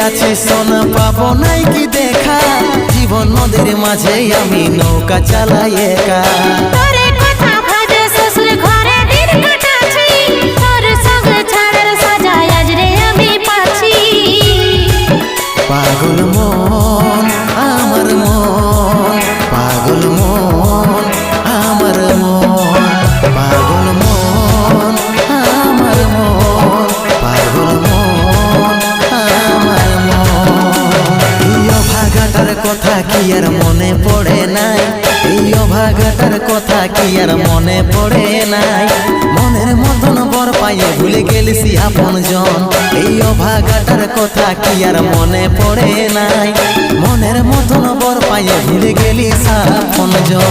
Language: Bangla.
আছি সোনা পাবো নাই কি দেখা, জীবন নদীর মাঝে আমি নৌকা চালাই একা। তোরে কথা ভাবে শ্বশুর ঘরে দিন কাটাছি, তোর সঙ্গে ছাড়ার সাজা আজ রে আমি পাচ্ছি। পাগল মন আমার মন, পাগল মন আমার মন, পাগল মন আমার মন, পাগল মন আমার মন। এই অভাগাটার কথা কি আর মনে পড়ে নাই, এই অভাগাটার কথা কি আর মনে পড়ে নাই। মনের মতন বর পাইয়ে ভুলে গেলিসি আপন জন, এই অভাগাটার কথা কি আর মনে পড়ে নাই। মনের মতন বর পাইয়ে ভুলে গেলিস আপন জন।